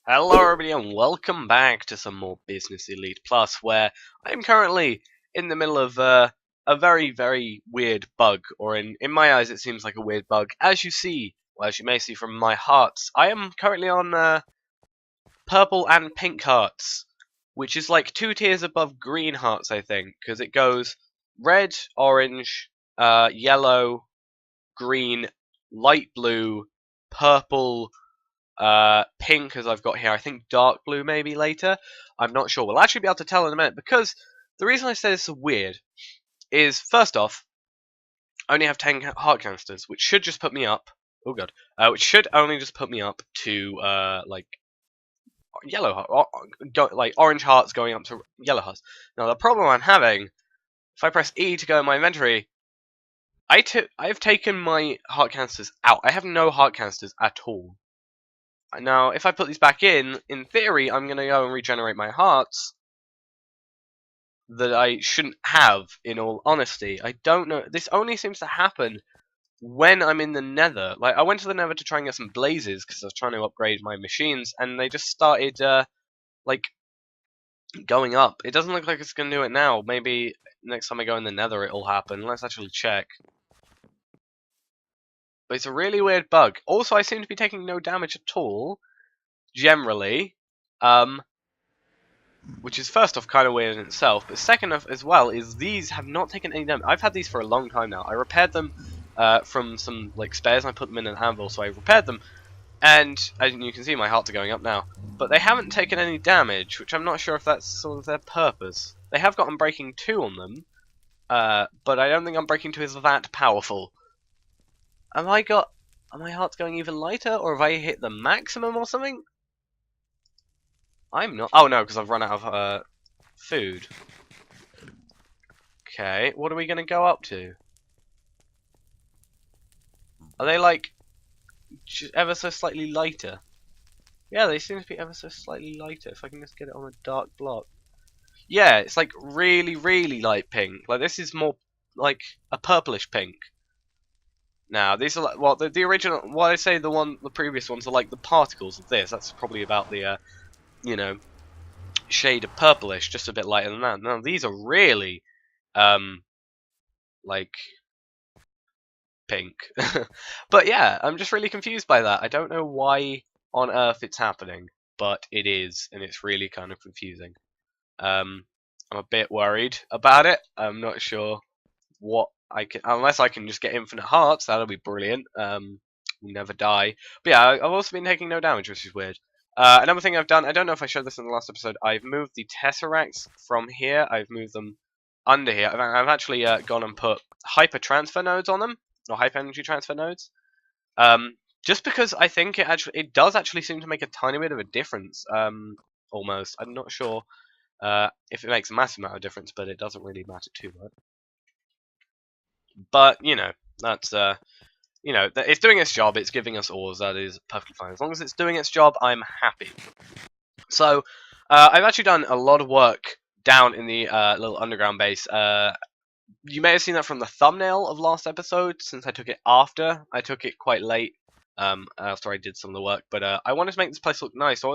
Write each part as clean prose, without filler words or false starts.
Hello everybody and welcome back to some more Business Elite Plus, where I am currently in the middle of a very weird bug, or in my eyes it seems like a weird bug. As you see, well, as you may see from my hearts, I am currently on purple and pink hearts, which is like 2 tiers above green hearts, I think, because it goes red, orange, yellow, green, light blue, purple, pink as I've got here. I think dark blue maybe later. I'm not sure. We'll actually be able to tell in a minute, because the reason I say this is weird is, first off, I only have 10 heart canisters, which should just put me up. Oh god. Which should only just put me up to like yellow heart, like orange hearts going up to yellow hearts. Now the problem I'm having, if I press E to go in my inventory, I've taken my heart canisters out. I have no heart canisters at all. Now, if I put these back in theory, I'm going to go and regenerate my hearts that I shouldn't have, in all honesty. I don't know. This only seems to happen when I'm in the nether. Like, I went to the nether to try and get some blazes, because I was trying to upgrade my machines, and they just started, like, going up. It doesn't look like it's going to do it now. Maybe next time I go in the nether it'll happen. Let's actually check. But it's a really weird bug. Also, I seem to be taking no damage at all, generally. Which is first off kind of weird in itself, but second off as well is these have not taken any damage. I've had these for a long time now. I repaired them from some like spares, and I put them in an anvil, so I repaired them, and as you can see my hearts are going up now. But they haven't taken any damage, which I'm not sure if that's sort of their purpose. They have got Unbreaking 2 on them, but I don't think Unbreaking 2 is that powerful. Are my hearts going even lighter, or have I hit the maximum or something? I'm not. Oh no, because I've run out of food. Okay, what are we gonna go up to? Are they like ever so slightly lighter? Yeah, they seem to be ever so slightly lighter. If I can just get it on a dark block. Yeah, it's like really light pink. Like this is more like a purplish pink. Now these are like, well, the original. What I say, the previous ones are like the particles of this. That's probably about the you know, shade of purplish, just a bit lighter than that. Now these are really like pink. But yeah, I'm just really confused by that. I don't know why on earth it's happening, but it is, and it's really kind of confusing. I'm a bit worried about it. I'm not sure what I can, unless I can just get infinite hearts. That'll be brilliant. We'll never die. But yeah, I've also been taking no damage, which is weird. Another thing I've done, I don't know if I showed this in the last episode, I've moved the Tesseracts from here, I've moved them under here. I've actually gone and put hyper transfer nodes on them, or hyper energy transfer nodes. Just because I think it does actually seem to make a tiny bit of a difference, almost. I'm not sure if it makes a massive amount of difference, but it doesn't really matter too much. But, you know, that's, you know, it's doing its job, it's giving us ores, that is perfectly fine. As long as it's doing its job, I'm happy. So, I've actually done a lot of work down in the little underground base. You may have seen that from the thumbnail of last episode, since I took it after. I took it quite late, after I did some of the work. But I wanted to make this place look nice, so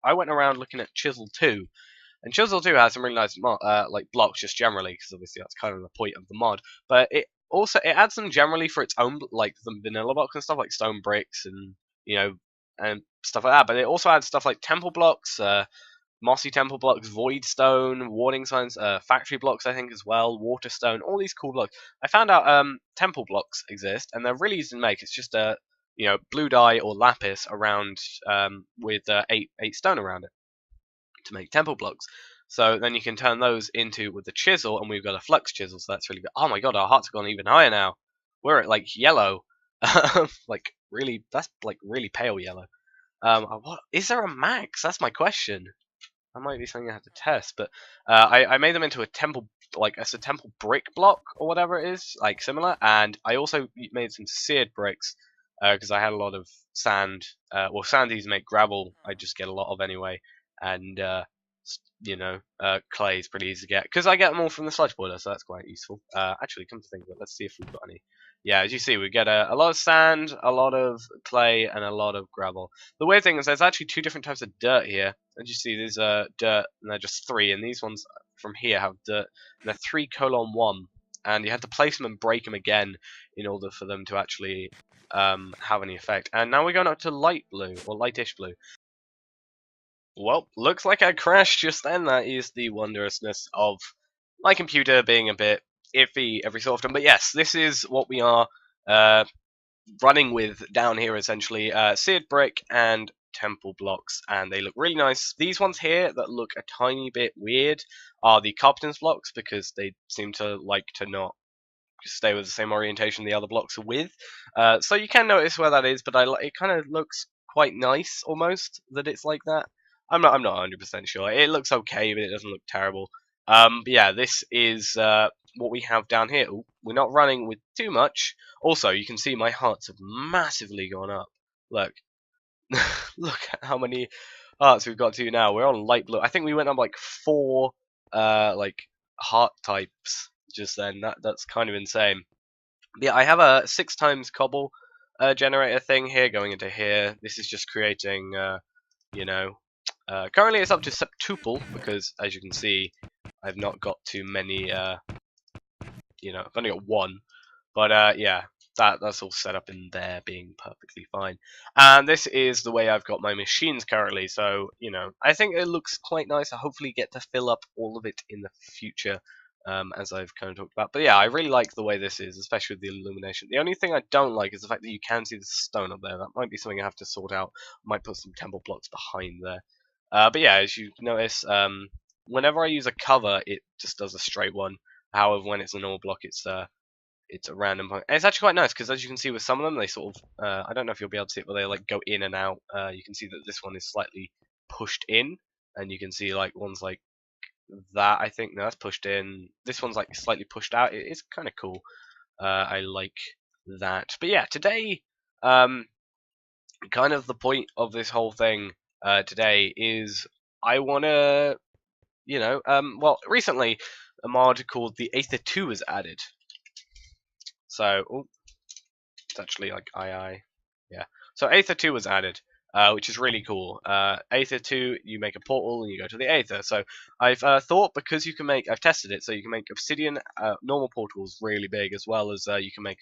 I went around looking at Chisel 2. And Chisel 2 has some really nice like blocks just generally, because obviously that's kind of the point of the mod. But it adds them generally for its own, like the vanilla blocks and stuff, like stone bricks and, you know, and stuff like that. But it also adds stuff like temple blocks, mossy temple blocks, void stone, warning signs, factory blocks I think as well, water stone, all these cool blocks. I found out temple blocks exist, and they're really easy to make. It's just a, you know, blue dye or lapis around with 8 stone around it to make temple blocks. So then you can turn those into with the chisel, and we've got a flux chisel, so that's really good. Oh my god, our hearts have gone even higher now. We're at like yellow. Like really, that's like really pale yellow. What is there a max? That's my question. That might be something I have to test, but I made them into a temple, like as a temple brick block or whatever it is, like similar. And I also made some seared bricks because I had a lot of sand. Well, sand is to make gravel. I just get a lot of anyway, and you know, clay is pretty easy to get because I get them all from the sludge boiler, so that's quite useful. Actually, come to think of it, let's see if we've got any. yeah, as you see, we get a lot of sand, a lot of clay, and a lot of gravel. The weird thing is there's actually two different types of dirt here. As you see, there's dirt, and they're just three, and these ones from here have dirt, and they're 3:1, and you have to place them and break them again in order for them to actually have any effect. And now we're going up to light blue, or lightish blue. Well, looks like I crashed just then. That is the wondrousness of my computer being a bit iffy every so often. But yes, this is what we are running with down here, essentially. Seared brick and temple blocks, and they look really nice. These ones here that look a tiny bit weird are the carpenter's blocks, because they seem to like to not stay with the same orientation the other blocks are with. So you can notice where that is, but it kind of looks quite nice almost that it's like that. I'm not 100% sure. It looks okay, but it doesn't look terrible. But yeah, this is what we have down here. Ooh, we're not running with too much. Also, you can see my hearts have massively gone up. Look, look at how many hearts we've got to now. We're on light blue. I think we went up like 4 like heart types just then. That's kind of insane. But yeah, I have a 6 times cobble generator thing here going into here. This is just creating, you know, currently it's up to septuple, because as you can see, I've not got too many, you know, I've only got 1. But yeah, that's all set up in there, being perfectly fine. And this is the way I've got my machines currently. So, you know, I think it looks quite nice. I hopefully get to fill up all of it in the future, as I've kind of talked about. But yeah, I really like the way this is, especially with the illumination. The only thing I don't like is the fact that you can see the stone up there. That might be something I have to sort out. I might put some temple blocks behind there. But yeah, as you notice, whenever I use a cover, it just does a straight one. However, when it's a normal block, it's a random point. And it's actually quite nice, because as you can see with some of them, they sort of, I don't know if you'll be able to see it, but they like go in and out. You can see that this one is slightly pushed in, and you can see like one's like that. I think no, that's pushed in. This one's like slightly pushed out. It's kind of cool. I like that. But yeah, today, kind of the point of this whole thing today is I want to, you know, well, recently a mod called the Aether 2 was added. So, oh, it's actually like yeah. So Aether 2 was added, which is really cool. Aether 2, you make a portal and you go to the Aether. So I've thought, because you can make, I've tested it, so you can make obsidian normal portals really big, as well as you can make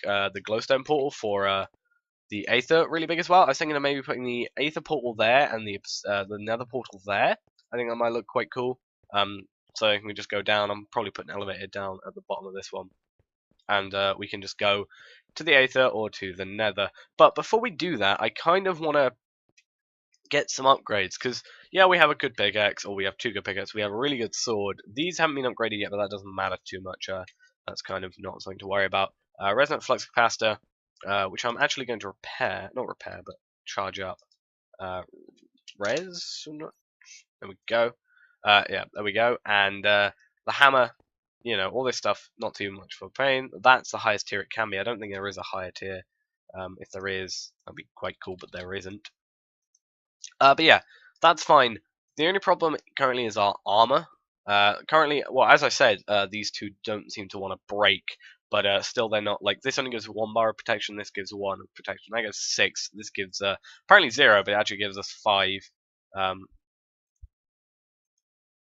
the glowstone portal for the Aether really big as well. I was thinking of maybe putting the Aether portal there and the Nether portal there. I think that might look quite cool. So we just go down. I'm probably putting an elevator down at the bottom of this one, and we can just go to the Aether or to the Nether. But before we do that, I kind of want to get some upgrades, because yeah, we have a good pickaxe, or we have 2 good pickaxes, we have a really good sword. These haven't been upgraded yet, but that doesn't matter too much. That's kind of not something to worry about. Resonant flux capacitor, which I'm actually going to not repair, but charge up. Res? There we go. Yeah, there we go. And the hammer, you know, all this stuff, not too much for pain. That's the highest tier it can be. I don't think there is a higher tier. If there is, that'd be quite cool, but there isn't. But yeah, that's fine. The only problem currently is our armor. Currently, well, as I said, these two don't seem to want to break, but still they're not, like, this only gives 1 bar of protection, this gives 1 of protection, that gives 6, this gives, apparently 0, but it actually gives us 5.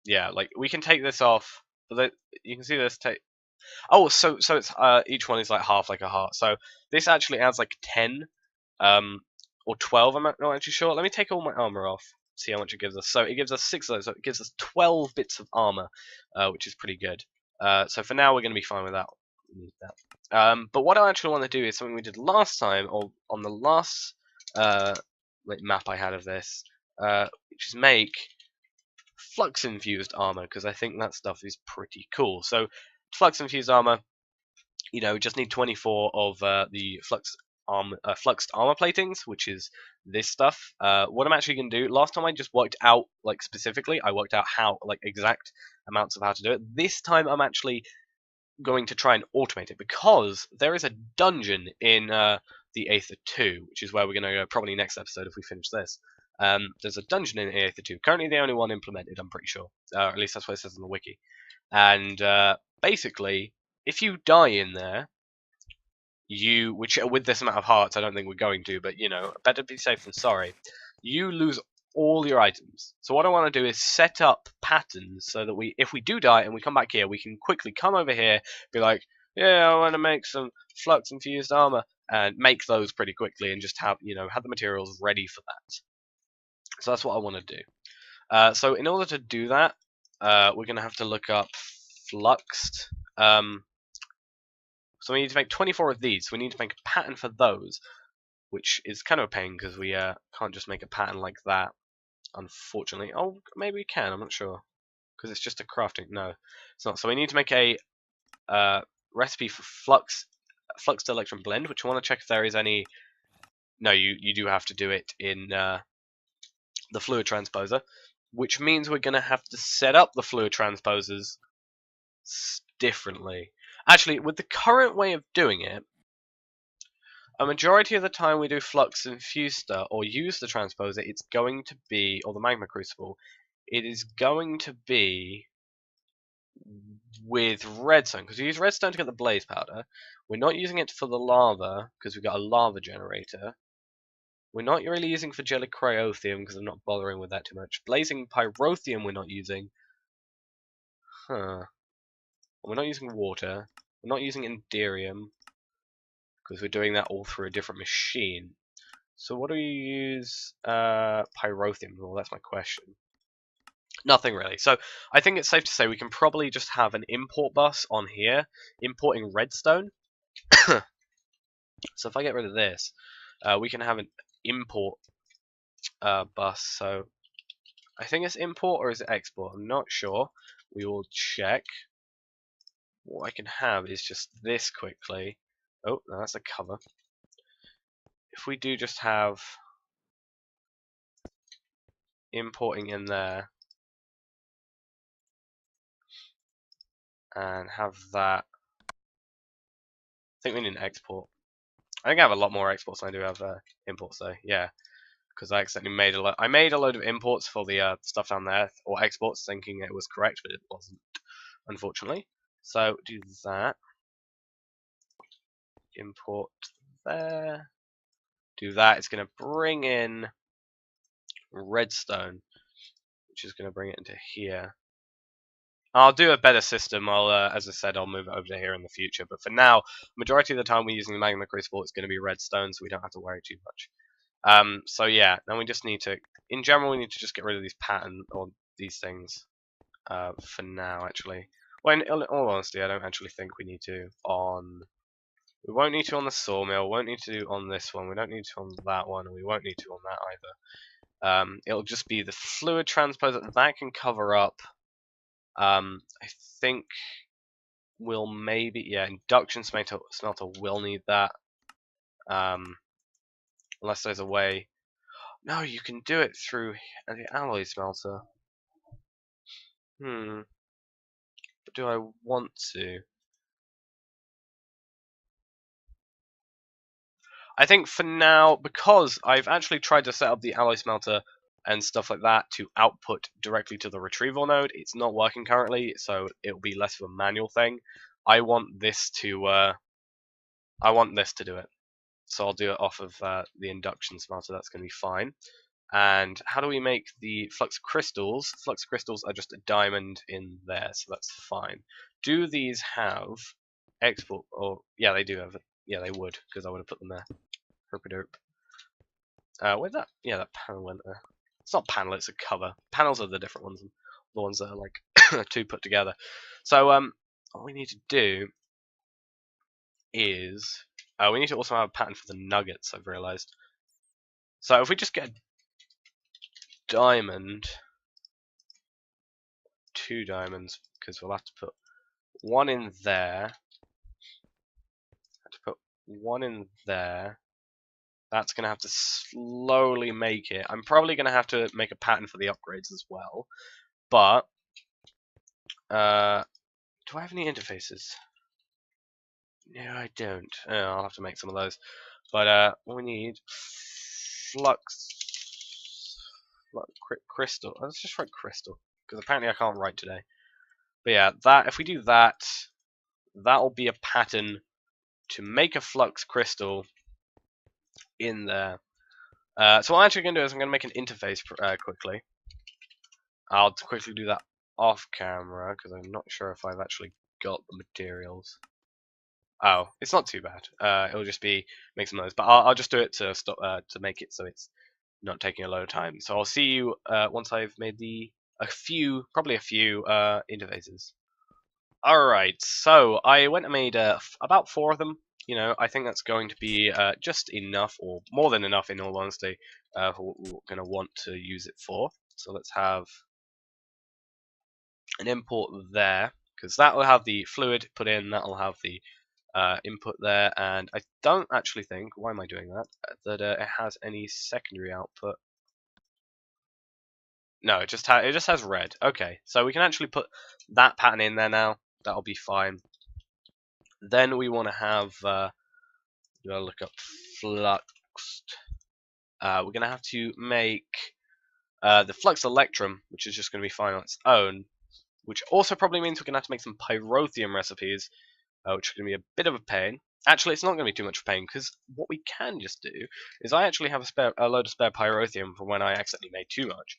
Yeah, like, we can take this off, but you can see this oh, so it's, each one is like half like a heart, so this actually adds like 10, or 12, I'm not actually sure. Let me take all my armor off, see how much it gives us. So it gives us 6 of those, so it gives us 12 bits of armor, which is pretty good. So for now, we're going to be fine with that. But what I actually want to do is something we did last time, or on the last like map I had of this, which is make Flux-Infused armor, because I think that stuff is pretty cool. So Flux-Infused armor, you know, just need 24 of the fluxed armor platings, which is this stuff. What I'm actually going to do, last time I just worked out, like, specifically, I worked out how, like, exact amounts of how to do it. This time I'm actually going to try and automate it, because there is a dungeon in the Aether 2, which is where we're going to go probably next episode if we finish this. There's a dungeon in Aether 2, currently the only one implemented, I'm pretty sure. At least that's what it says in the wiki. And basically, if you die in there, which with this amount of hearts, I don't think we're going to, but you know, better be safe than sorry. You lose all your items. So what I want to do is set up patterns so that if we do die and we come back here, we can quickly come over here, be like, yeah, I want to make some Flux-Infused armor, and make those pretty quickly, and just have the materials ready for that. So that's what I want to do. So in order to do that, we're going to have to look up Fluxed. So we need to make 24 of these. We need to make a pattern for those, which is kind of a pain because we can't just make a pattern like that, unfortunately. Oh, maybe we can, I'm not sure. Because it's just a crafting. No, it's not. So we need to make a recipe for Flux to Electron Blend, which I want to check if there is any... No, you do have to do it in the Fluid Transposer, which means we're going to have to set up the Fluid Transposers differently. Actually, with the current way of doing it, a majority of the time we do Flux-Infused or use the Transposer, it's going to be, or the Magma Crucible, it is going to be with redstone, because we use redstone to get the blaze powder. We're not using it for the lava, because we've got a lava generator. We're not really using for jelly cryothium, because I'm not bothering with that too much. Blazing pyrotheum we're not using. Huh. We're not using water. We're not using Enderium, because we're doing that all through a different machine. So what do we use? Pyrotheum. Well, that's my question. Nothing really. So I think it's safe to say we can probably just have an import bus on here, importing redstone. So if I get rid of this, we can have an import bus. So I think it's import or is it export? I'm not sure. We will check. What I can have is just this quickly. Oh, no, that's a cover. If we do just have importing in there and have that, I think we need an export. I think I have a lot more exports than I do have imports, though. Yeah, because I accidentally made a lot. I made a load of imports for the stuff down there, or exports, thinking it was correct, but it wasn't, unfortunately. So do that. Import there. Do that. It's going to bring in redstone, which is going to bring it into here. I'll do a better system. As I said, I'll move it over to here in the future. But for now, majority of the time we're using the Magma Crucible, it's going to be redstone, so we don't have to worry too much. So yeah, now we just need to, in general, we need to just get rid of these pattern or these things for now. Actually, well, in all honesty, I don't actually think we need to on. We won't need to on the sawmill. Won't need to on this one. We don't need to on that one, and we won't need to on that either. It'll just be the fluid transposer that can cover up. I think we'll maybe, yeah, induction smelter will need that. Unless there's a way. No, you can do it through the alloy smelter. But do I want to? I think for now, because I've actually tried to set up the alloy smelter and stuff like that to output directly to the retrieval node, it's not working currently, so it'll be less of a manual thing. I want this to do it. So I'll do it off of the induction smelter. That's going to be fine. And how do we make the flux crystals? Flux crystals are just a diamond in there, so that's fine. Do these have export? Or yeah, they do have it. Yeah, they would, because I would have put them there. Herpadope. Where'd that? Yeah, that panel went there. It's not panel, it's a cover. Panels are the different ones, the ones that are like two put together. So what we need to do is we need to also have a pattern for the nuggets. I've realized. So if we just get a diamond, 2 diamonds, because we'll have to put one in there. Have to put one in there. That's going to have to slowly make it. I'm probably going to have to make a pattern for the upgrades as well. But, do I have any interfaces? No, I don't. Oh, I'll have to make some of those. But, we need crystal. Let's just write crystal, because apparently I can't write today. But yeah, if we do that, that'll be a pattern to make a flux crystal in there. So what I'm actually going to do is I'm going to make an interface quickly. I'll quickly do that off camera because I'm not sure if I've actually got the materials. Oh, it's not too bad. It'll just be make some noise, but I'll just do it to stop to make it so it's not taking a lot of time. So I'll see you once I've made probably a few interfaces. Alright, so I went and made about 4 of them. You know, I think that's going to be just enough, or more than enough in all honesty, for what we're going to want to use it for. So let's have an import there, because that will have the fluid put in, that will have the input there, and I don't actually think, why am I doing that, that it has any secondary output. No, it just has red. Okay, so we can actually put that pattern in there now. That'll be fine. Then we want to have, we gotta look up Fluxed. We're gonna have to make the Flux Electrum, which is just gonna be fine on its own. Which also probably means we're gonna have to make some Pyrotheum recipes, which is gonna be a bit of a pain. Actually, it's not gonna be too much of a pain because what we can just do is I actually have a load of spare Pyrotheum for when I accidentally made too much.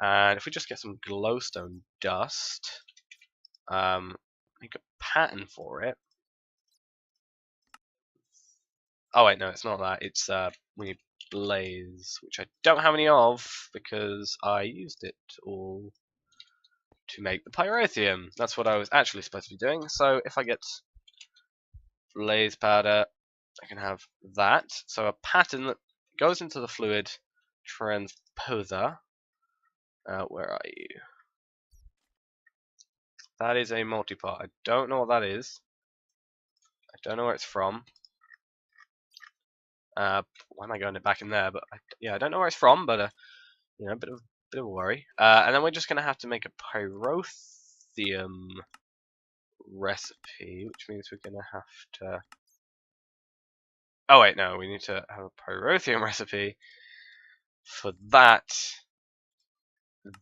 And if we just get some glowstone dust, make a pattern for it. Oh wait, no, it's not that. It's we need blaze, which I don't have any of because I used it all to make the pyrotheum. That's what I was actually supposed to be doing. So if I get blaze powder, I can have that. So a pattern that goes into the fluid transposer. Where are you? That is a multipart. I don't know what that is. I don't know where it's from. Why am I going back in there? But yeah, I don't know where it's from, but you know, a bit of a worry. And then we're just gonna have to make a pyrotheum recipe, which means we're gonna have to. Oh wait, no, we need to have a pyrotheum recipe. For that,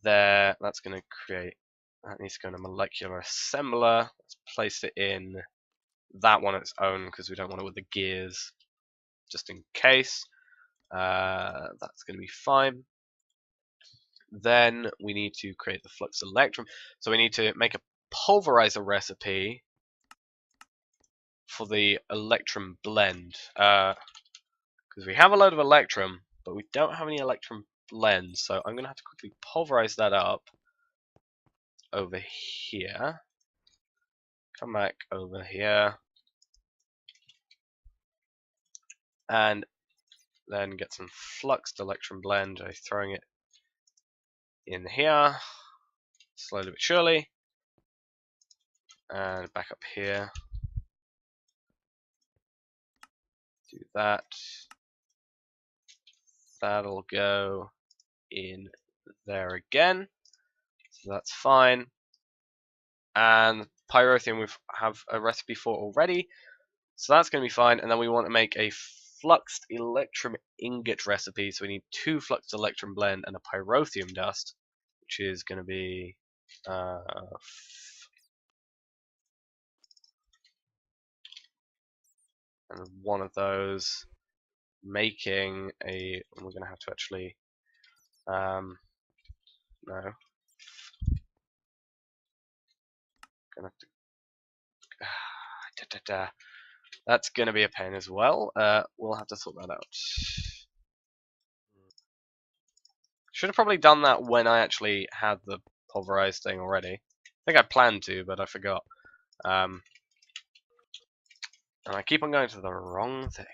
that's gonna create. That needs to go in a molecular assembler. Let's place it in that one on its own because we don't want it with the gears, just in case. That's going to be fine. Then we need to create the flux electrum. So we need to make a pulverizer recipe for the electrum blend. Because we have a load of electrum, but we don't have any electrum blends. So I'm going to have to quickly pulverize that up over here. Come back over here. And then get some fluxed electrum blend by throwing it in here, slowly but surely, and back up here. Do that. That'll go in there again, so that's fine. And pyrotheum we have a recipe for already, so that's going to be fine. And then we want to make a fluxed electrum ingot recipe, so we need 2 fluxed electrum blend and a pyrotheum dust, which is going to be and one of those, making a. We're going to have to actually no. Gonna have to. That's going to be a pain as well. We'll have to sort that out. Should have probably done that when I actually had the pulverized thing already. I think I planned to, but I forgot. And I keep on going to the wrong thing.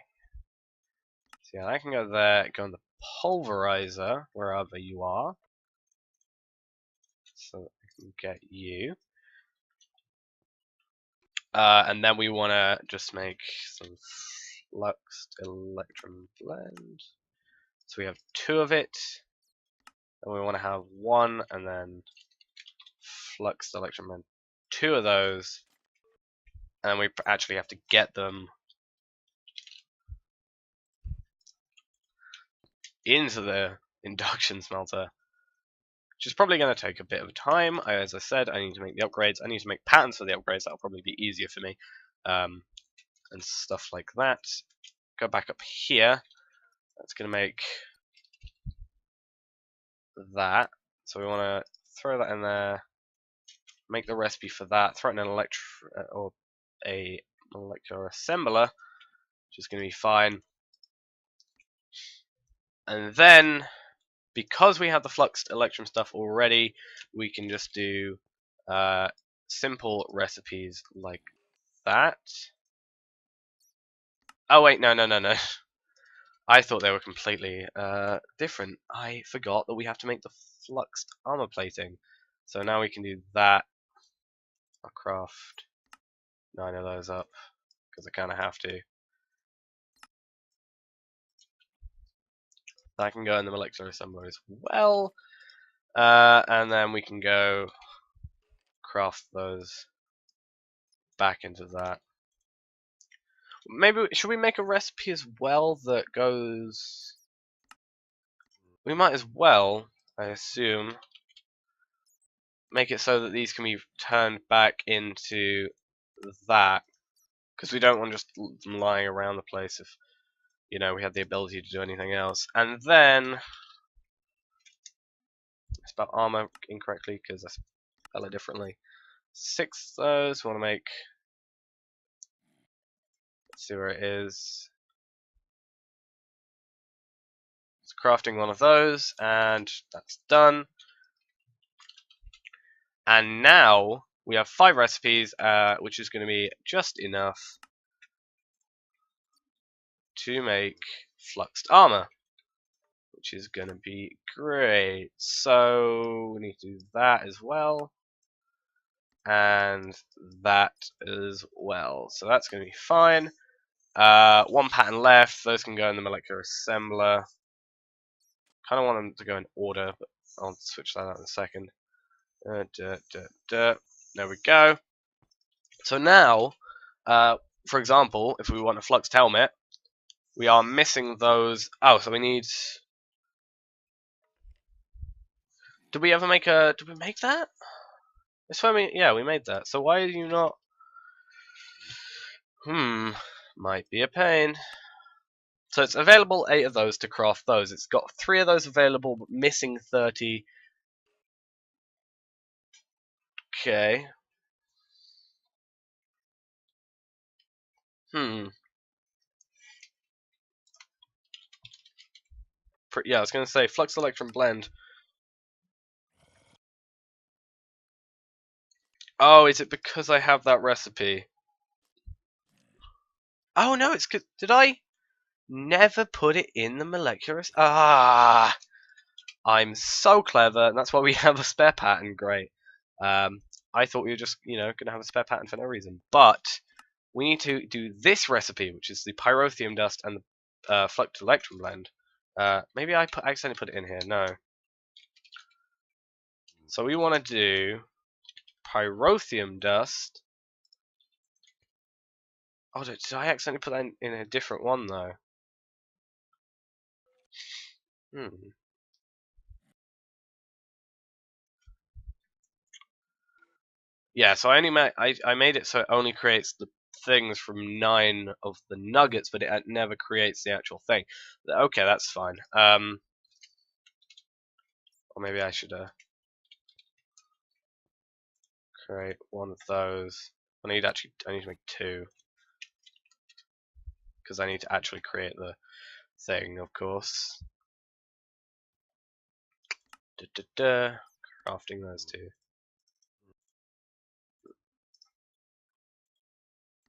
So yeah, I can go there, go in the pulverizer, wherever you are. So I can get you. And then we want to just make some fluxed electrum blend. So we have 2 of it. And we want to have 1, and then fluxed electrum blend 2 of those. And then we actually have to get them into the induction smelter, which is probably going to take a bit of time. As I said, I need to make the upgrades. I need to make patterns for the upgrades. That'll probably be easier for me. and stuff like that. Go back up here. That's going to make that. So we want to throw that in there. Make the recipe for that. Throw it in an or a molecular assembler, which is going to be fine. And then, because we have the fluxed electrum stuff already, we can just do simple recipes like that. Oh wait, no. I thought they were completely different. I forgot that we have to make the fluxed armor plating. So now we can do that. I'll craft 9 of those up, because I kind of have to. That can go in the molecular assembler as well. And then we can go craft those back into that. Maybe, should we make a recipe as well that goes... We might as well, I assume, make it so that these can be turned back into that. Because we don't want just them lying around the place if, you know, we had the ability to do anything else. And then... I spelled armor incorrectly because I spell it differently. 6 of those, we want to make... Let's see where it is. It's crafting one of those, and that's done. And now we have 5 recipes, which is going to be just enough to make fluxed armor, which is going to be great. So we need to do that as well, and that as well. So that's going to be fine. 1 pattern left. Those can go in the molecular assembler. Kind of want them to go in order, but I'll switch that out in a second. There we go. So now, for example, if we want a fluxed helmet, we are missing those. Oh, so we need. Did we ever make a? Did we make that? It's funny. Yeah, we made that. So why are you not? Might be a pain. So it's available 8 of those to craft those. It's got 3 of those available, but missing 30. Okay. Yeah, I was going to say Flux Electrum Blend. Oh, is it because I have that recipe? Oh no, it's because... Did I never put it in the molecular... Ah! I'm so clever, and that's why we have a spare pattern. Great. I thought we were just, you know, going to have a spare pattern for no reason. But we need to do this recipe, which is the pyrotheum dust and the Flux Electrum Blend. Maybe I accidentally put it in here. No. So we want to do pyrotheum dust. Oh, did I accidentally put that in a different one though? Yeah, so I only I made it so it only creates the things from 9 of the nuggets, but it never creates the actual thing. Okay, that's fine. Or maybe I should create one of those. I need to make 2 because I need to actually create the thing, of course. Crafting those 2.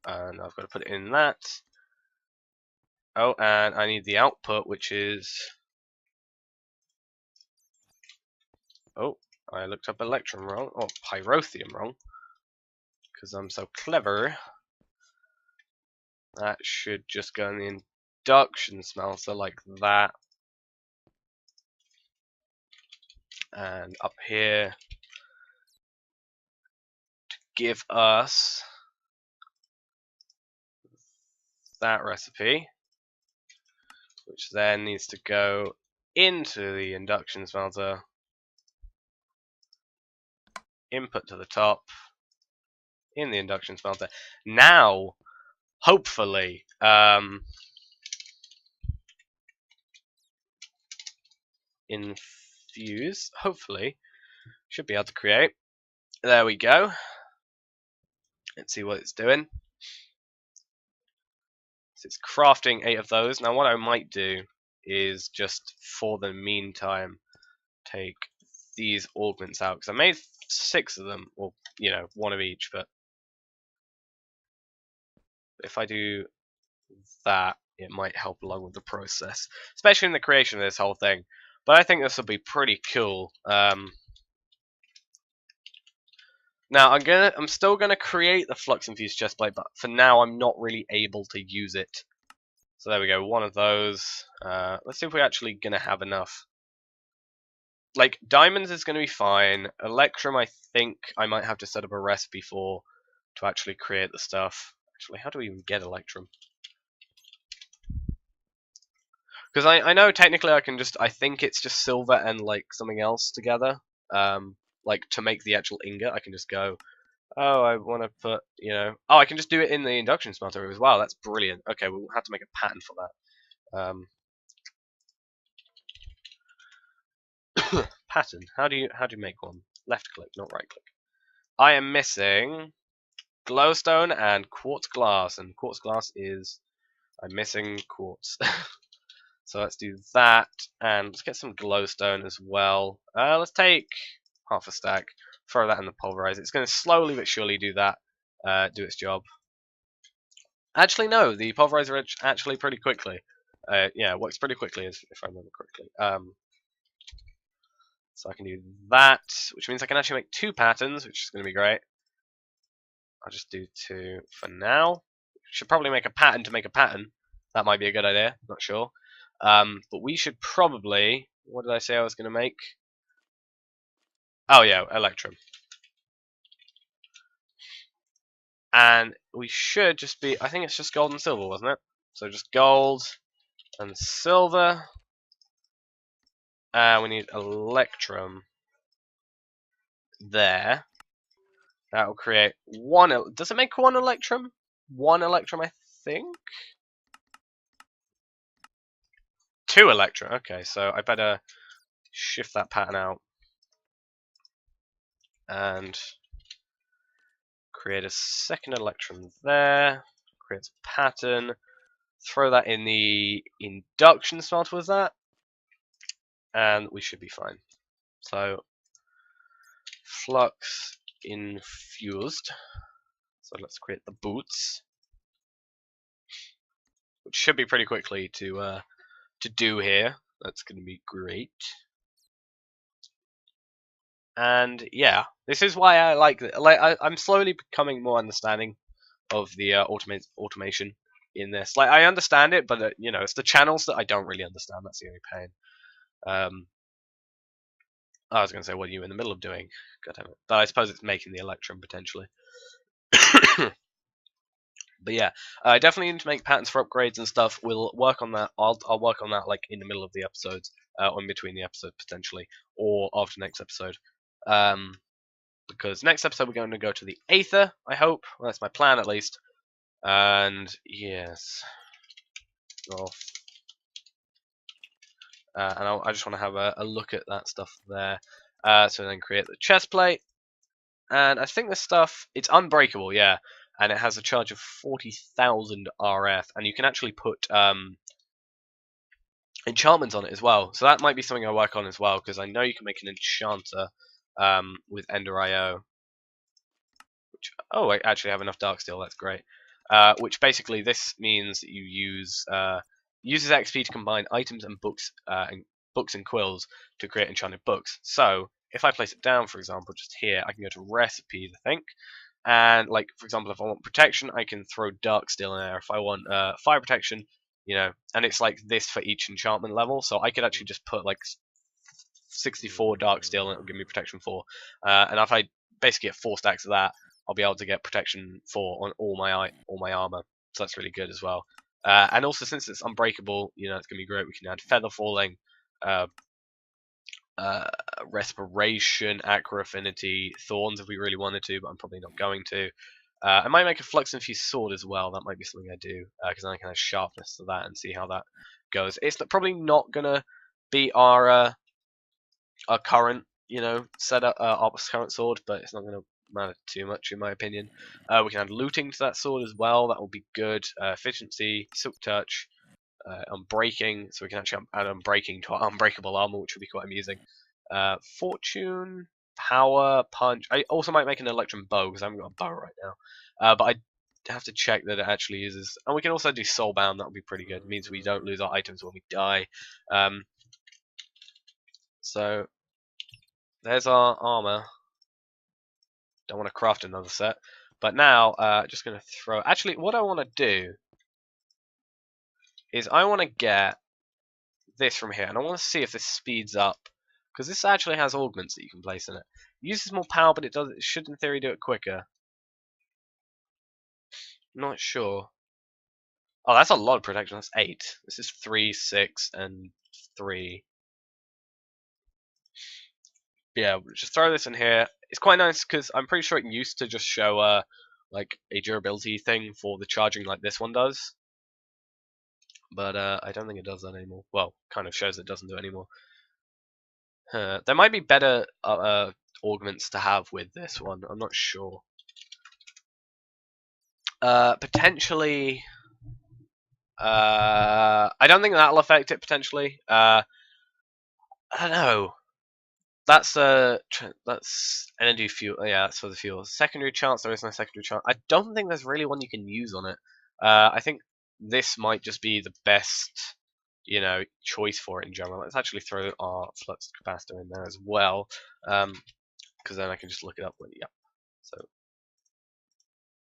And I've got to put it in that. Oh, and I need the output, which is... Oh, I looked up electrum wrong. Oh, pyrotheum wrong. Because I'm so clever. That should just go in the induction smelter like that. And up here to give us that recipe, which then needs to go into the induction smelter, input to the top, in the induction smelter. Now hopefully, infuse. Hopefully, should be able to create. There we go. Let's see what it's doing. So it's crafting 8 of those. Now what I might do is just, for the meantime, take these augments out, because I made 6 of them, or, you know, 1 of each, but if I do that, it might help along with the process, especially in the creation of this whole thing. But I think this will be pretty cool. Now I'm still gonna create the Flux-Infused chestplate, but for now I'm not really able to use it. So there we go, 1 of those. Let's see if we're actually gonna have enough. Like, diamonds is gonna be fine. Electrum, I think I might have to set up a recipe for to actually create the stuff. Actually, how do we even get Electrum? Because I know technically I can just, I think it's just silver and like something else together. Like to make the actual ingot, I can just go, oh, I want to put, you know, oh, I can just do it in the induction smelter as well. That's brilliant. Okay, we'll have to make a pattern for that. Pattern. How do you make one? Left click, not right click. I am missing glowstone and quartz glass, and quartz glass is, I'm missing quartz. So let's do that, and let's get some glowstone as well. Let's take half a stack, throw that in the pulverizer. It's going to slowly but surely do that, do its job. Actually, no, the pulverizer actually pretty quickly. Yeah, it works pretty quickly, if I remember correctly. So I can do that, which means I can actually make 2 patterns, which is going to be great. I'll just do 2 for now. Should probably make a pattern to make a pattern. That might be a good idea, not sure. But we should probably, what did I say I was going to make? Oh yeah, Electrum. And we should just be, I think it's just gold and silver, wasn't it? So just gold and silver. We need Electrum there. That will create 1, does it make 1 Electrum? 1 Electrum, I think? 2 Electrum, okay, so I better shift that pattern out. And create a 2nd Electrum there. Create a pattern. Throw that in the induction smelter with that. And we should be fine. So, Flux-Infused. So let's create the boots, which should be pretty quickly to do here. That's going to be great. And yeah, this is why I like it. I'm slowly becoming more understanding of the automation in this. Like, I understand it, but you know, it's the channels that I don't really understand. That's the only pain. I was going to say, what are you in the middle of doing? God damn it. But I suppose it's making the Electrum, potentially. But yeah, I definitely need to make patterns for upgrades and stuff. We'll work on that. I'll work on that like in the middle of the episodes, or in between the episodes potentially, or after next episode. Because next episode we're going to go to the Aether, I hope. Well, that's my plan at least. And yes, and I just want to have a look at that stuff there. So then create the chest plate. And I think this stuff, it's unbreakable, yeah. And it has a charge of 40,000 RF. And you can actually put enchantments on it as well. So that might be something I work on as well, because I know you can make an enchanter with Ender IO. Which, oh, I actually have enough dark steel, that's great. Which basically this means that you use uses XP to combine items and books and quills to create enchanted books. So if I place it down, for example, just here, I can go to recipes, I think, and like for example, if I want protection, I can throw dark steel in there. If I want fire protection, you know, and it's like this for each enchantment level. So I could actually just put like 64 dark steel, and it will give me protection 4. And if I basically get 4 stacks of that, I'll be able to get protection 4 on all my armor. So that's really good as well. And also, since it's unbreakable, you know, it's gonna be great. We can add feather falling, respiration, aqua affinity, thorns if we really wanted to, but I'm probably not going to. I might make a Flux-Infused sword as well. That might be something I do, because then I can add sharpness to that and see how that goes. It's probably not gonna be our current, setup, our current sword, but it's not gonna matter too much in my opinion. We can add looting to that sword as well. That will be good. Efficiency, silk touch, unbreaking, so we can actually add unbreaking to our unbreakable armor, which would be quite amusing. Fortune, power, punch. I also might make an electrum bow because I haven't got a bow right now. But I have to check that it actually uses. And we can also do soulbound. That would be pretty good. It means we don't lose our items when we die. So there's our armor. Don't want to craft another set. But now, just going to throw. Actually, what I want to do is I want to get this from here, and I want to see if this speeds up, because this actually has augments that you can place in it. It uses more power, but it should in theory do it quicker. Not sure. Oh, that's a lot of protection. That's 8. This is 3, 6, and 3. Yeah, we'll just throw this in here. It's quite nice because I'm pretty sure it used to just show like a durability thing for the charging like this one does. But I don't think it does that anymore. Well, kind of shows it doesn't do it anymore. There might be better augments to have with this one. I'm not sure. Potentially. I don't think that'll affect it. Potentially. I don't know. That's energy fuel. Yeah, that's for the fuel. Secondary chance. There is no secondary chance. I don't think there's really one you can use on it. I think this might just be the best, choice for it in general. Let's actually throw our flux capacitor in there as well, because then I can just look it up. Yep. So,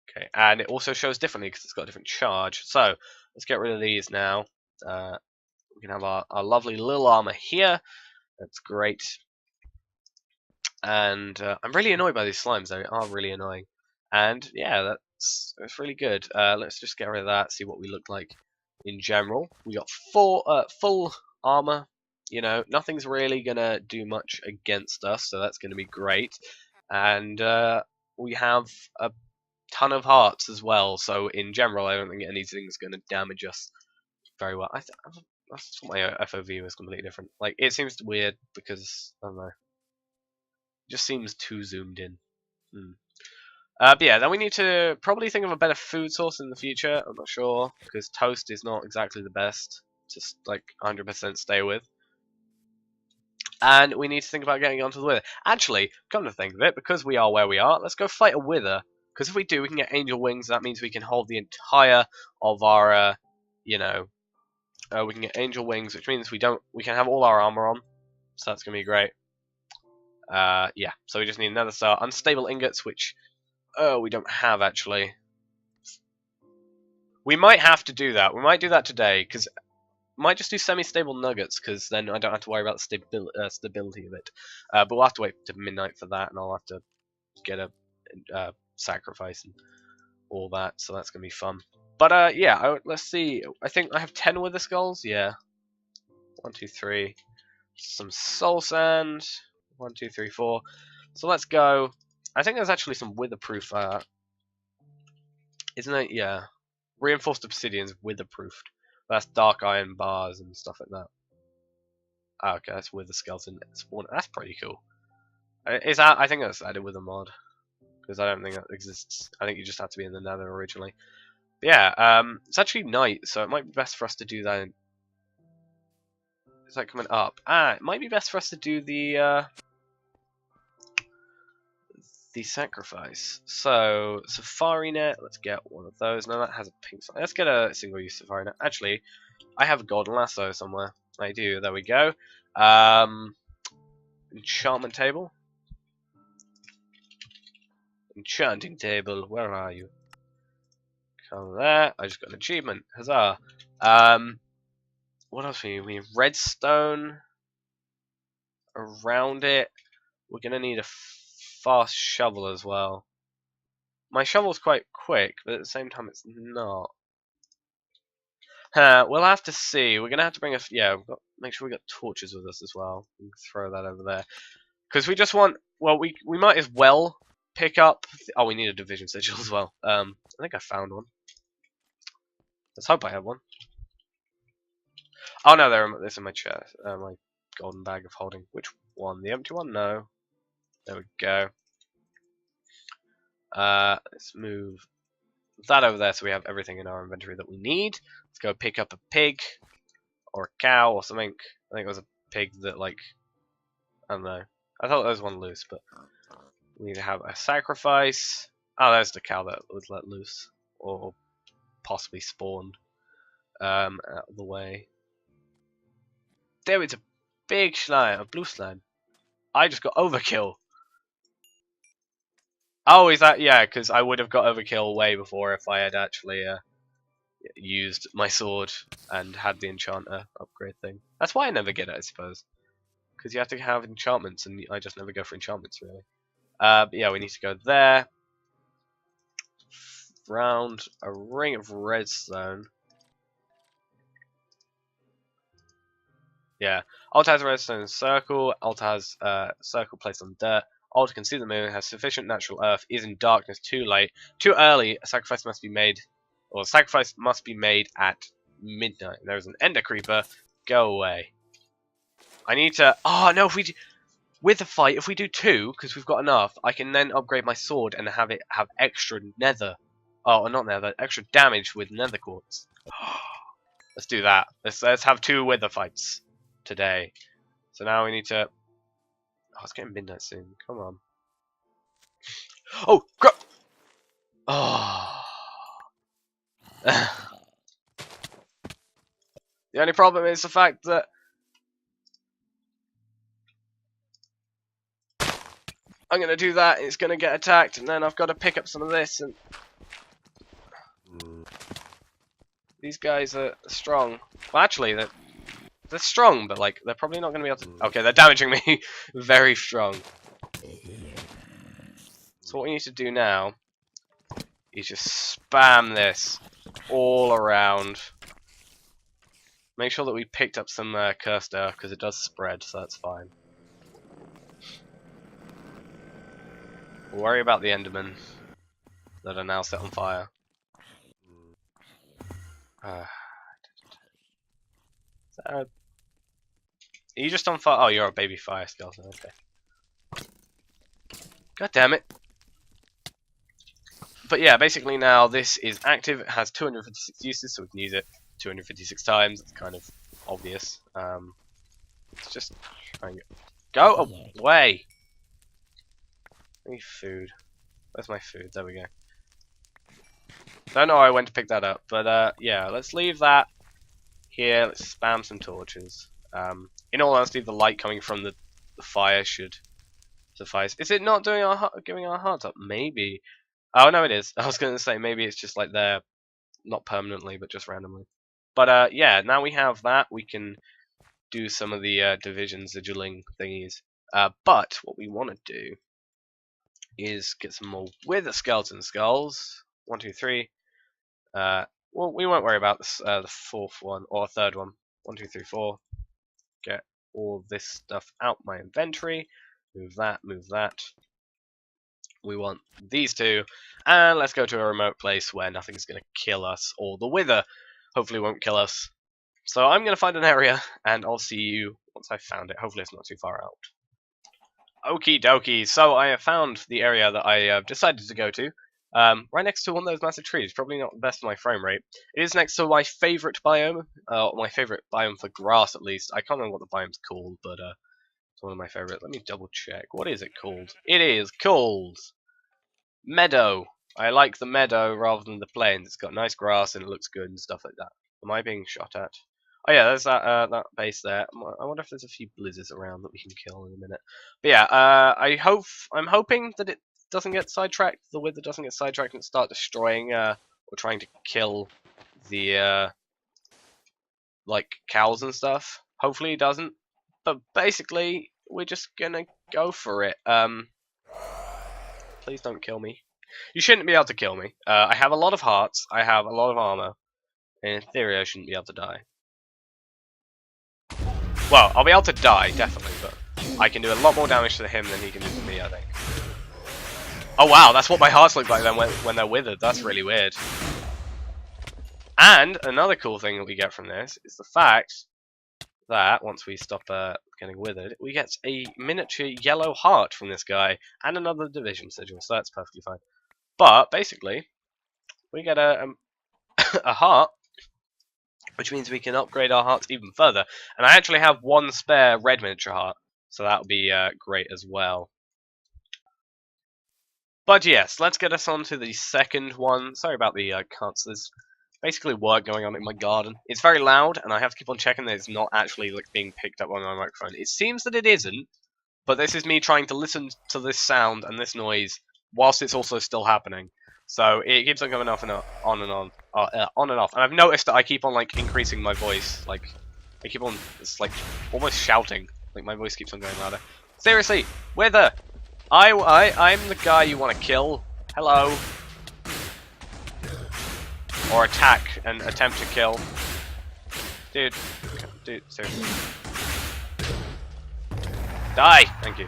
okay, and it also shows differently because it's got a different charge. So let's get rid of these now. We can have our lovely little armor here. That's great. And I'm really annoyed by these slimes. They are really annoying. And yeah, that's really good. Let's just get rid of that. See what we look like in general. We got full armor. Nothing's really gonna do much against us, so that's gonna be great. And we have a ton of hearts as well. So in general, I don't think anything's gonna damage us very well. I thought my FOV was completely different. Like, it seems weird because I don't know. Just seems too zoomed in. But yeah, then we need to probably think of a better food source in the future. I'm not sure, because toast is not exactly the best to like 100% stay with. And we need to think about getting onto the wither. Actually, come to think of it, because we are where we are, let's go fight a wither. Because if we do, we can get angel wings. That means we can hold the entire of our, we can get angel wings, which means we can have all our armor on. So that's gonna be great. Yeah, so we just need another star. Unstable ingots, which we don't have actually. We might have to do that. We might do that today, because might just do semi-stable nuggets, because then I don't have to worry about the stability of it. But we'll have to wait to midnight for that, and I'll have to get a sacrifice and all that. So that's gonna be fun. But yeah, let's see. I think I have 10 wither skulls. Yeah, 1, 2, 3. Some soul sand. 1, 2, 3, 4. So let's go. I think there's actually some witherproof. Isn't it? Yeah. Reinforced obsidian's witherproofed. That's dark iron bars and stuff like that. Ah, okay, that's wither skeleton spawn. That's pretty cool. Is that? I think that's added with a mod, because I don't think that exists. I think you just have to be in the Nether originally. But yeah. It's actually night, so it might be best for us to do that. Is that coming up? It might be best for us to do the sacrifice. So safari net, let's get one of those. No, that has a pink sign. Let's get a single use safari net. Actually, I have a golden lasso somewhere. I do. There we go. Enchantment table. Enchanting table. Where are you? Come there. I just got an achievement. Huzzah. What else we need? We need redstone around it. We're gonna need a fast shovel as well. My shovel's quite quick, but at the same time it's not. We'll have to see. We're gonna have to bring us. Yeah, make sure we got torches with us as well. We can throw that over there, because we just want. Well, we might as well pick up... Oh, we need a division sigil as well. I think I found one. Let's hope I have one. Oh no, it's in my chest. My golden bag of holding. Which one? The empty one? No. There we go. Let's move that over there so we have everything in our inventory that we need. Let's go pick up a pig. Or a cow or something. I think it was a pig that, like... I don't know. I thought there was one loose, but... We need to have a sacrifice. Oh, there's the cow that was let loose. Or possibly spawned. Out of the way. There is a big slime, a blue slime. I just got overkill. Oh, is that... Yeah, because I would have got overkill way before if I had actually used my sword and had the enchanter upgrade thing. That's why I never get it, I suppose. Because you have to have enchantments, and I just never go for enchantments, really. But yeah, we need to go there. Round a ring of redstone. Yeah. Altar has a redstone circle. Altar has circle placed on dirt. Altar can see the moon, has sufficient natural earth, is in darkness, too late. Too early, a sacrifice must be made. Or sacrifice must be made at midnight. There is an ender creeper. Go away. I need to... Oh, no, if we do... With the fight, if we do 2, because we've got enough, I can then upgrade my sword and have it have extra nether. Oh, not nether, extra damage with nether quartz. Let's do that. Let's have 2 wither fights today. So now we need to... Oh, it's getting midnight soon. Come on. Oh, crap! Oh. The only problem is the fact that I'm going to do that, it's going to get attacked, and then I've got to pick up some of this, and these guys are strong. Well, actually, they're strong, but like they're probably not going to be able to... Okay, they're damaging me very strong. So what we need to do now is just spam this all around. Make sure that we picked up some cursed earth, because it does spread, so that's fine. We'll worry about the endermen that are now set on fire. Are you just on fire? Oh, you're a baby fire skeleton, okay. God damn it. But yeah, basically now this is active. It has 256 uses, so we can use it 256 times. It's kind of obvious. Let's just try and go away. I need food. Where's my food? There we go. Don't know why I went to pick that up, but yeah, let's leave that here. Let's spam some torches. In all honesty, the light coming from the fire should suffice. Is it not doing giving our hearts up? Maybe. Oh no, it is. I was going to say maybe it's just like there, not permanently, but just randomly. But yeah, now we have that, we can do some of the division sigiling thingies. But what we want to do is get some more wither skeleton skulls. 1, 2, 3. Well, we won't worry about this, the 4th one or 3rd one. 1, 2, 3, 4. Get all this stuff out my inventory. Move that, move that. We want these 2, and let's go to a remote place where nothing's going to kill us, or the wither hopefully won't kill us. So I'm going to find an area, and I'll see you once I've found it. Hopefully it's not too far out. Okie dokie, so I have found the area that I decided to go to. Right next to one of those massive trees, probably not the best for my frame rate. It is next to my favourite biome, my favourite biome for grass at least. I can't remember what the biome's called, but it's one of my favourite. Let me double check. What is it called? It is called Meadow. I like the meadow rather than the plains. It's got nice grass and it looks good and stuff like that. Am I being shot at? Oh yeah, there's that base there. I wonder if there's a few blizzards around that we can kill in a minute. But yeah, I'm hoping that it doesn't get sidetracked. The wither doesn't get sidetracked and start destroying or trying to kill the like cows and stuff. Hopefully it doesn't. But basically, we're just gonna go for it. Please don't kill me. You shouldn't be able to kill me. I have a lot of hearts. I have a lot of armor. And in theory, I shouldn't be able to die. Well, I'll be able to die, definitely, but I can do a lot more damage to him than he can do to me, I think. Oh wow, that's what my hearts look like then when they're withered. That's really weird. And another cool thing that we get from this is the fact that once we stop getting withered, we get a miniature yellow heart from this guy and another division sigil, so that's perfectly fine. But basically, we get a a heart, which means we can upgrade our hearts even further. And I actually have one spare red miniature heart, so that'll be great as well. But yes, let's get us on to the second one. Sorry about the cuts. There's basically work going on in my garden. It's very loud, and I have to keep on checking that it's not actually like being picked up on my microphone. It seems that it isn't, but this is me trying to listen to this sound and this noise whilst it's also still happening. So it keeps on going off and on and on and off. And I've noticed that I keep on like increasing my voice. Like I keep on, it's like almost shouting. Like my voice keeps on going louder. Seriously, Wither, I'm the guy you want to kill. Hello. Or attack and attempt to kill. Dude, seriously. Die! Thank you.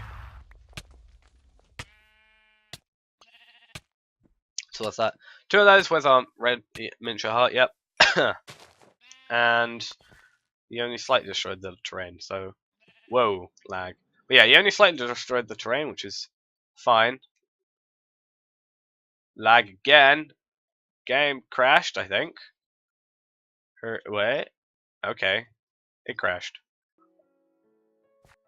So that's that. Two of those with red miniature heart, yep. And he only slightly destroyed the terrain, so... Whoa, lag. But yeah, he only slightly destroyed the terrain, which is fine. Lag again. Game crashed, I think. Wait. Okay. It crashed.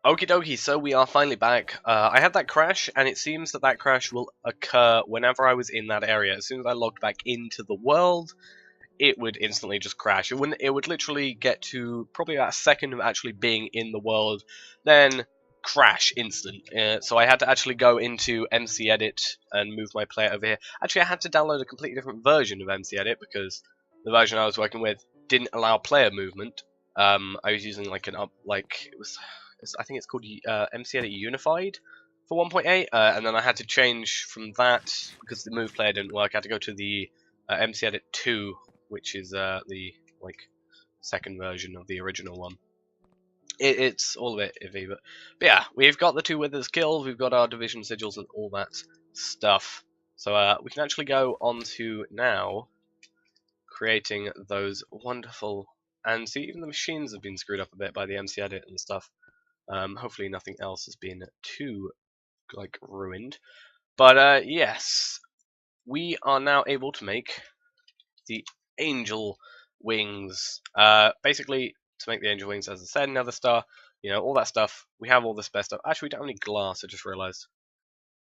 Okie dokie, so we are finally back. I had that crash, and it seems that that crash will occur whenever I was in that area. As soon as I logged back into the world, it would instantly just crash. It would literally get to probably about a second of actually being in the world, then crash instant. So I had to actually go into MC Edit and move my player over here. Actually, I had to download a completely different version of MC Edit because the version I was working with didn't allow player movement. I was using like I think it's called MC Edit Unified for 1.8, and then I had to change from that because the move player didn't work. I had to go to the MC Edit 2, which is the second version of the original one. It's all a bit iffy, but yeah, we've got the two withers killed. We've got our division sigils and all that stuff. So we can actually go on to now creating those wonderful. And see, even the machines have been screwed up a bit by the MC Edit and stuff. Hopefully nothing else has been too, like, ruined. But, yes. We are now able to make the angel wings. Basically, to make the angel wings, as I said, another star, you know, all that stuff. We have all this best stuff. Actually, we don't have any glass, I just realized.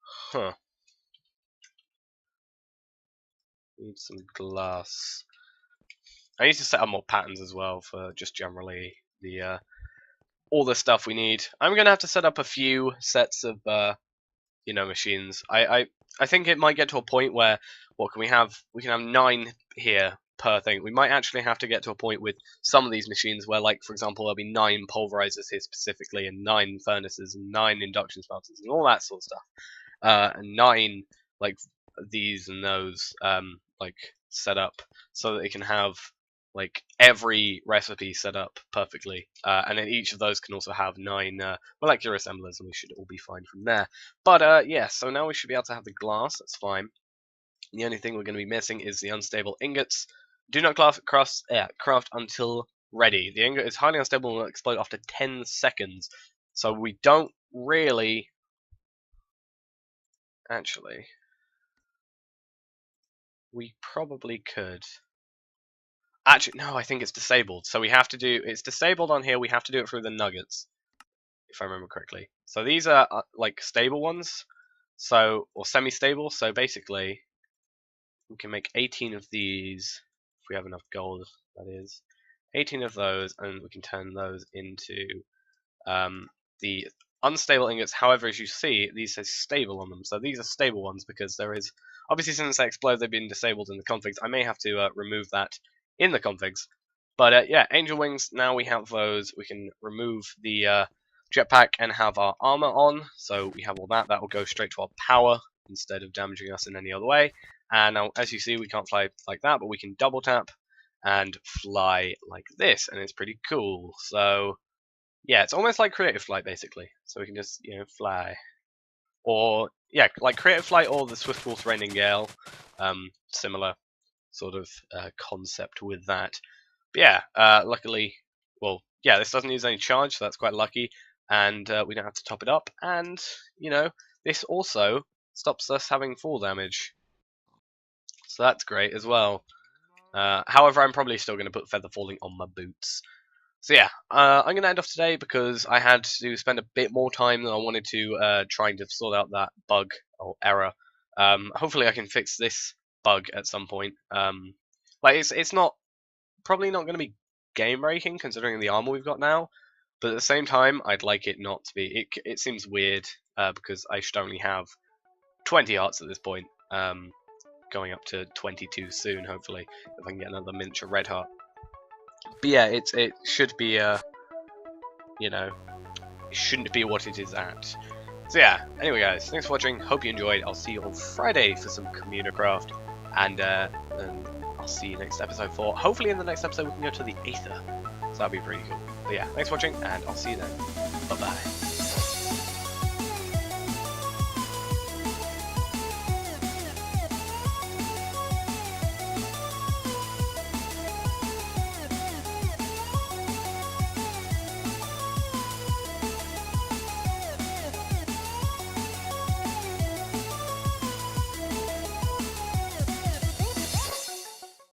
Huh. Need some glass. I need to set up more patterns as well for just generally the all the stuff we need. I'm gonna have to set up a few sets of you know, machines. I think it might get to a point where what can we have? We can have 9 here per thing. We might actually have to get to a point with some of these machines where, like, for example, there'll be 9 pulverizers here specifically, and 9 furnaces, and 9 induction smelters, and all that sort of stuff. And 9 like these and those like set up so that they can have like every recipe set up perfectly, and then each of those can also have 9 molecular assemblers, and we should all be fine from there. But yeah, so now we should be able to have the glass. That's fine. The only thing we're going to be missing is the unstable ingots. Do not craft until ready. The ingot is highly unstable and will explode after 10 seconds. So we don't really... Actually, we probably could. Actually, no, I think it's disabled. So we have to do... It's disabled on here. We have to do it through the nuggets, if I remember correctly. So these are like stable ones, so, or semi-stable. So basically, we can make 18 of these if we have enough gold. That is 18 of those, and we can turn those into the unstable ingots. However, as you see, these say stable on them. So these are stable ones because there is obviously, since they explode, they've been disabled in the configs. I may have to remove that in the configs. But yeah, angel wings. Now we have those. We can remove the jetpack and have our armor on. So we have all that. That will go straight to our power instead of damaging us in any other way. And now, as you see, we can't fly like that, but we can double tap and fly like this, and it's pretty cool. So yeah, it's almost like creative flight basically. So we can just, you know, fly, or yeah, like Creative Flight or the Swift Water Raining Gale. Similar sort of concept with that. But yeah, luckily, well, yeah, this doesn't use any charge, so that's quite lucky. And we don't have to top it up. And, you know, this also stops us having fall damage. So that's great as well. However, I'm probably still going to put Feather Falling on my boots. So yeah, I'm going to end off today because I had to spend a bit more time than I wanted to trying to sort out that bug or error. Hopefully I can fix this bug at some point. Like it's not probably not going to be game breaking considering the armor we've got now, but at the same time I'd like it not to be. It seems weird because I should only have 20 hearts at this point. Going up to 22 soon, hopefully, if I can get another miniature red heart. But yeah, it should be you know, it shouldn't be what it is at. So yeah, anyway guys, thanks for watching, hope you enjoyed. I'll see you on Friday for some Communicraft, and I'll see you next episode for, hopefully in the next episode we can go to the Aether, so that'd be pretty cool. But yeah, thanks for watching, and I'll see you then. Bye bye.